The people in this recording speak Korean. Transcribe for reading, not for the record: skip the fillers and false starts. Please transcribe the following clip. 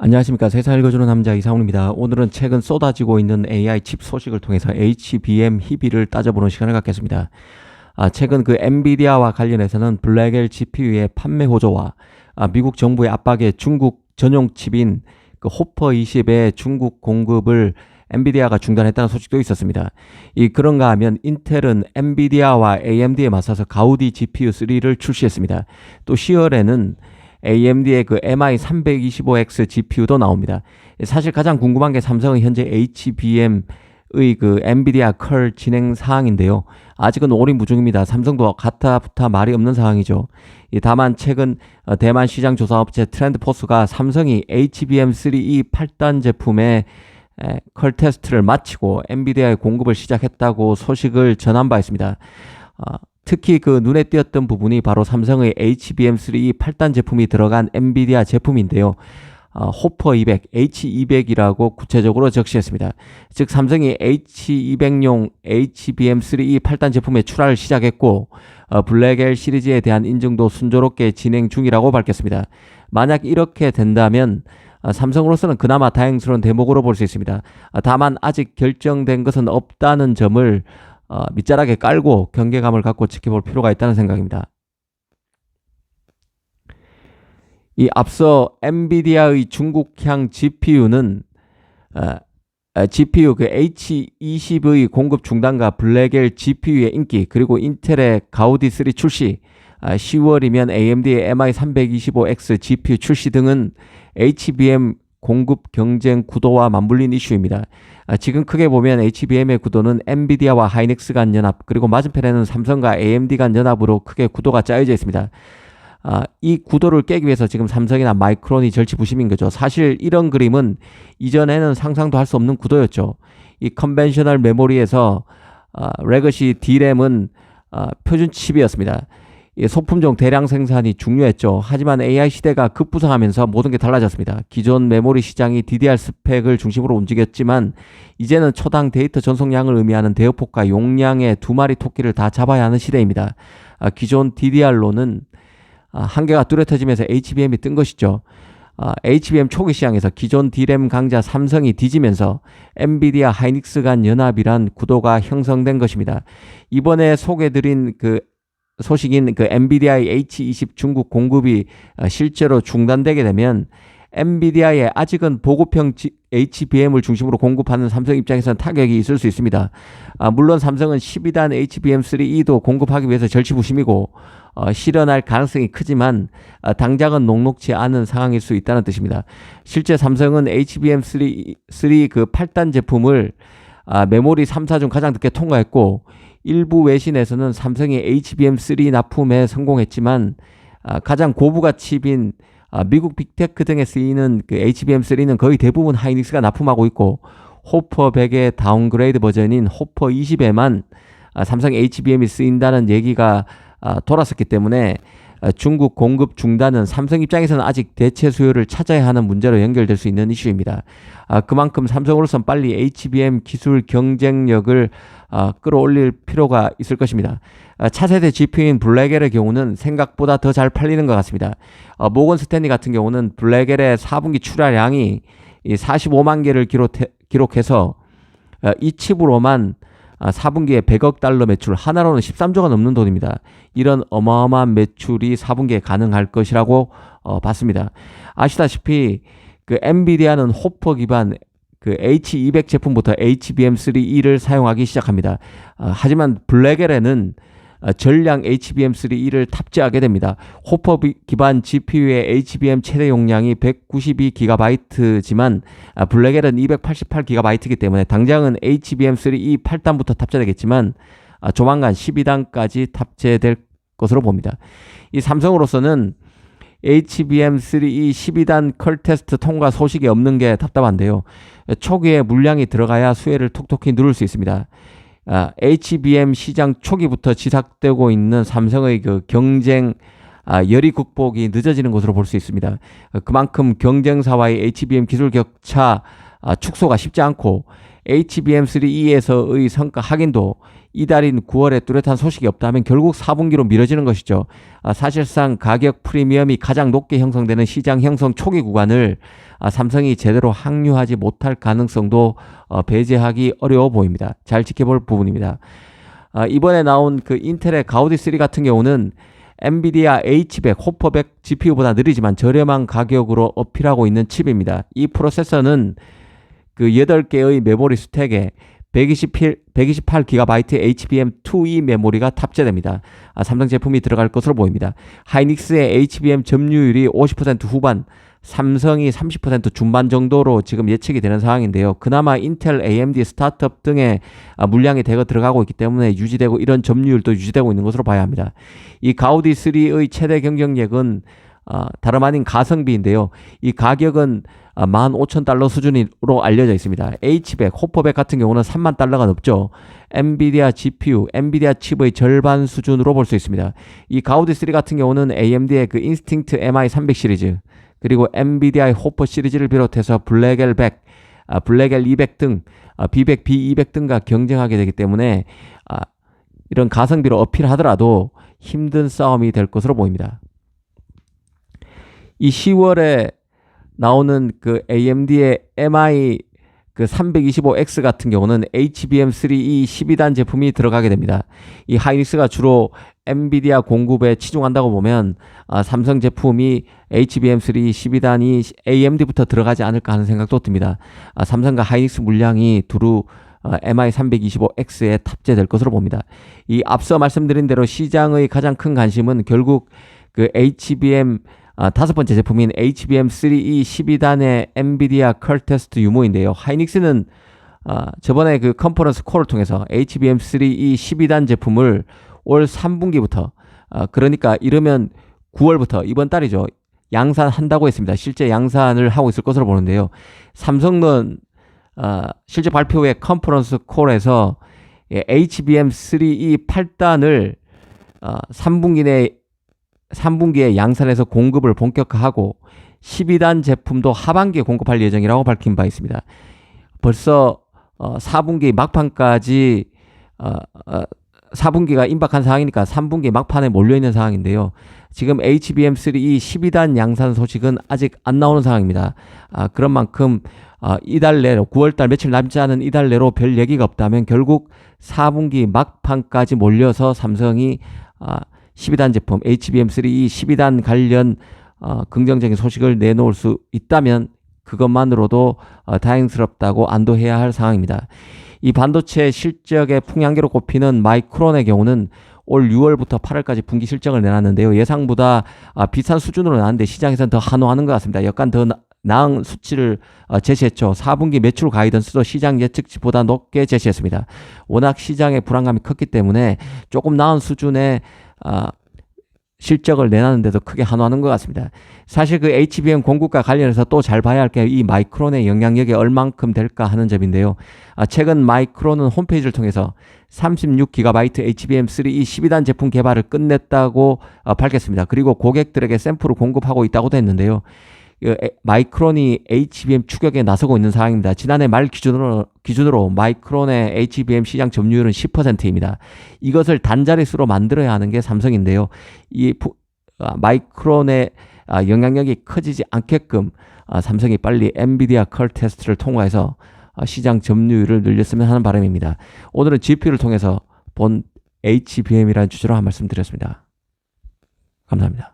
안녕하십니까. 세상 읽어주는 남자 이상훈입니다. 오늘은 최근 쏟아지고 있는 AI 칩 소식을 통해서 HBM 희비를 따져보는 시간을 갖겠습니다. 최근 그 엔비디아와 관련해서는 블랙엘 GPU의 판매 호조와 미국 정부의 압박에 중국 전용 칩인 그 호퍼 20의 중국 공급을 엔비디아가 중단했다는 소식도 있었습니다. 그런가 하면 인텔은 엔비디아와 AMD에 맞서서 가우디 GPU3를 출시했습니다. 또 10월에는 AMD의 그 MI325X GPU도 나옵니다. 사실 가장 궁금한 게 삼성의 현재 HBM의 그 엔비디아 컬 진행 사항인데요. 아직은 오리무중입니다. 삼성도 가타부타 말이 없는 상황이죠. 다만 최근 대만 시장 조사 업체 트렌드포스가 삼성이 HBM3E 8단 제품의 컬 테스트를 마치고 엔비디아의 공급을 시작했다고 소식을 전한 바 있습니다. 특히 그 눈에 띄었던 부분이 바로 삼성의 HBM3E 8단 제품이 들어간 엔비디아 제품인데요. 호퍼 200, H200이라고 구체적으로 적시했습니다. 즉 삼성이 H200용 HBM3E 8단 제품의 출하를 시작했고 블랙엘 시리즈에 대한 인증도 순조롭게 진행 중이라고 밝혔습니다. 만약 이렇게 된다면 삼성으로서는 그나마 다행스러운 대목으로 볼 수 있습니다. 다만 아직 결정된 것은 없다는 점을 밑자락에 깔고 경계감을 갖고 지켜볼 필요가 있다는 생각입니다. 앞서 엔비디아의 중국향 GPU는 GPU 그 H20의 공급 중단과 블랙엘 GPU의 인기, 그리고 인텔의 가우디 3 출시, 10월이면 AMD의 MI325X GPU 출시 등은 HBM 공급 경쟁 구도와 맞물린 이슈입니다. 지금 크게 보면 HBM의 구도는 엔비디아와 하이닉스 간 연합, 그리고 맞은편에는 삼성과 AMD 간 연합으로 크게 구도가 짜여져 있습니다. 이 구도를 깨기 위해서 지금 삼성이나 마이크론이 절치부심인 거죠. 사실 이런 그림은 이전에는 상상도 할 수 없는 구도였죠. 이 컨벤셔널 메모리에서 레거시 D램은 표준 칩이었습니다. 소품종 대량 생산이 중요했죠. 하지만 AI 시대가 급부상하면서 모든 게 달라졌습니다. 기존 메모리 시장이 DDR 스펙을 중심으로 움직였지만 이제는 초당 데이터 전송량을 의미하는 대역폭과 용량의 두 마리 토끼를 다 잡아야 하는 시대입니다. 기존 DDR로는 한계가 뚜렷해지면서 HBM이 뜬 것이죠. HBM 초기 시장에서 기존 D램 강자 삼성이 뒤지면서 엔비디아 하이닉스 간 연합이란 구도가 형성된 것입니다. 이번에 소개드린 그 소식인 그 엔비디아의 H20 중국 공급이 실제로 중단되게 되면 엔비디아의 아직은 보급형 HBM을 중심으로 공급하는 삼성 입장에서는 타격이 있을 수 있습니다. 물론 삼성은 12단 HBM3E도 공급하기 위해서 절치부심이고 실현할 가능성이 크지만 당장은 녹록지 않은 상황일 수 있다는 뜻입니다. 실제 삼성은 HBM3 그 8단 제품을 메모리 3사 중 가장 늦게 통과했고 일부 외신에서는 삼성이 HBM3 납품에 성공했지만 가장 고부가 칩인 미국 빅테크 등에 쓰이는 그 HBM3는 거의 대부분 하이닉스가 납품하고 있고 호퍼 100의 다운그레이드 버전인 호퍼 20에만 삼성 HBM이 쓰인다는 얘기가 돌았었기 때문에 중국 공급 중단은 삼성 입장에서는 아직 대체 수요를 찾아야 하는 문제로 연결될 수 있는 이슈입니다. 그만큼 삼성으로서는 빨리 HBM 기술 경쟁력을 끌어올릴 필요가 있을 것입니다. 차세대 GPU인 블랙엘의 경우는 생각보다 더 잘 팔리는 것 같습니다. 모건 스탠리 같은 경우는 블랙엘의 4분기 출하량이 45만 개를 기록해서 이 칩으로만 4분기에 100억 달러 매출, 하나로는 13조가 넘는 돈입니다. 이런 어마어마한 매출이 4분기에 가능할 것이라고 봤습니다. 아시다시피 그 엔비디아는 호퍼 기반 그 H200 제품부터 HBM3E를 사용하기 시작합니다. 하지만 블랙엘에는 전량 HBM3E를 탑재하게 됩니다. 호퍼 기반 GPU의 HBM 최대 용량이 192GB지만 블랙엘은 288GB이기 때문에 당장은 HBM3E 8단부터 탑재되겠지만 조만간 12단까지 탑재될 것으로 봅니다. 이 삼성으로서는 HBM3E 12단 컬 테스트 통과 소식이 없는 게 답답한데요. 초기에 물량이 들어가야 수혜를 톡톡히 누를 수 있습니다. HBM 시장 초기부터 지삭되고 있는 삼성의 그 경쟁 열의 극복이 늦어지는 것으로 볼 수 있습니다. 그만큼 경쟁사와의 HBM 기술 격차 축소가 쉽지 않고 HBM3E에서의 성과 확인도 이달인 9월에 뚜렷한 소식이 없다면 결국 4분기로 미뤄지는 것이죠. 사실상 가격 프리미엄이 가장 높게 형성되는 시장 형성 초기 구간을 삼성이 제대로 항류하지 못할 가능성도 배제하기 어려워 보입니다. 잘 지켜볼 부분입니다. 이번에 나온 그 인텔의 가우디 3 같은 경우는 엔비디아 H100, 호퍼100 GPU보다 느리지만 저렴한 가격으로 어필하고 있는 칩입니다. 이 프로세서는 그 8개의 메모리 스택에 128GB HBM2E 메모리가 탑재됩니다. 삼성 제품이 들어갈 것으로 보입니다. 하이닉스의 HBM 점유율이 50% 후반, 삼성이 30% 중반 정도로 지금 예측이 되는 상황인데요. 그나마 인텔, AMD, 스타트업 등의 물량이 대거 들어가고 있기 때문에 유지되고 이런 점유율도 유지되고 있는 것으로 봐야 합니다. 이 가우디 3의 최대 경쟁력은 다름 아닌 가성비인데요. 이 가격은 15,000달러 수준으로 알려져 있습니다. H100, 호퍼100 같은 경우는 30,000달러가 넘죠. 엔비디아 GPU, 엔비디아 칩의 절반 수준으로 볼 수 있습니다. 이 가우디 3 같은 경우는 AMD의 그 인스팅트 MI300 시리즈, 그리고 엔비디아의 호퍼 시리즈를 비롯해서 블랙엘 100, 블랙엘 200 등, B100, B200 등과 경쟁하게 되기 때문에 이런 가성비로 어필하더라도 힘든 싸움이 될 것으로 보입니다. 이 10월에 나오는 그 AMD의 MI 그 325X 같은 경우는 HBM3E 12단 제품이 들어가게 됩니다. 이 하이닉스가 주로 엔비디아 공급에 치중한다고 보면 삼성 제품이 HBM3E 12단이 AMD부터 들어가지 않을까 하는 생각도 듭니다. 삼성과 하이닉스 물량이 두루 MI325X에 탑재될 것으로 봅니다. 이 앞서 말씀드린 대로 시장의 가장 큰 관심은 결국 그 HBM 다섯 번째 제품인 HBM3E 12단의 엔비디아 컬 테스트 유무인데요. 하이닉스는 저번에 그 컨퍼런스 콜을 통해서 HBM3E 12단 제품을 올 3분기부터 그러니까 이르면 9월부터 이번 달이죠. 양산한다고 했습니다. 실제 양산을 하고 있을 것으로 보는데요. 삼성은 실제 발표 후에 컨퍼런스 콜에서 HBM3E 8단을 3분기에 양산해서 공급을 본격화하고 12단 제품도 하반기에 공급할 예정이라고 밝힌 바 있습니다. 벌써 4분기 막판까지 4분기가 임박한 상황이니까 3분기 막판에 몰려있는 상황인데요. 지금 HBM3E 12단 양산 소식은 아직 안 나오는 상황입니다. 그런 만큼 이달 내로 9월달 며칠 남지 않은 이달 내로 별 얘기가 없다면 결국 4분기 막판까지 몰려서 삼성이 12단 제품 HBM3E 12단 관련 긍정적인 소식을 내놓을 수 있다면 그것만으로도 다행스럽다고 안도해야 할 상황입니다. 이 반도체 실적의 풍향계로 꼽히는 마이크론의 경우는 올 6월부터 8월까지 분기 실적을 내놨는데요. 예상보다 비싼 수준으로 나왔는데 시장에서는 더 환호하는 것 같습니다. 약간 더 나은 수치를 제시했죠. 4분기 매출 가이던스도 시장 예측치보다 높게 제시했습니다. 워낙 시장의 불안감이 컸기 때문에 조금 나은 수준의 실적을 내놨는데도 크게 환호하는 것 같습니다. 사실 그 HBM 공급과 관련해서 또 잘 봐야 할 게 이 마이크론의 영향력이 얼만큼 될까 하는 점인데요. 최근 마이크론은 홈페이지를 통해서 36GB HBM3E 12단 제품 개발을 끝냈다고 밝혔습니다. 그리고 고객들에게 샘플을 공급하고 있다고도 했는데요. 마이크론이 HBM 추격에 나서고 있는 상황입니다. 지난해 말 기준으로 마이크론의 HBM 시장 점유율은 10%입니다. 이것을 단자릿수로 만들어야 하는 게 삼성인데요. 이 마이크론의 영향력이 커지지 않게끔 삼성이 빨리 엔비디아 컬 테스트를 통과해서 시장 점유율을 늘렸으면 하는 바람입니다. 오늘은 GPU를 통해서 본 HBM이라는 주제로 한 말씀 드렸습니다. 감사합니다.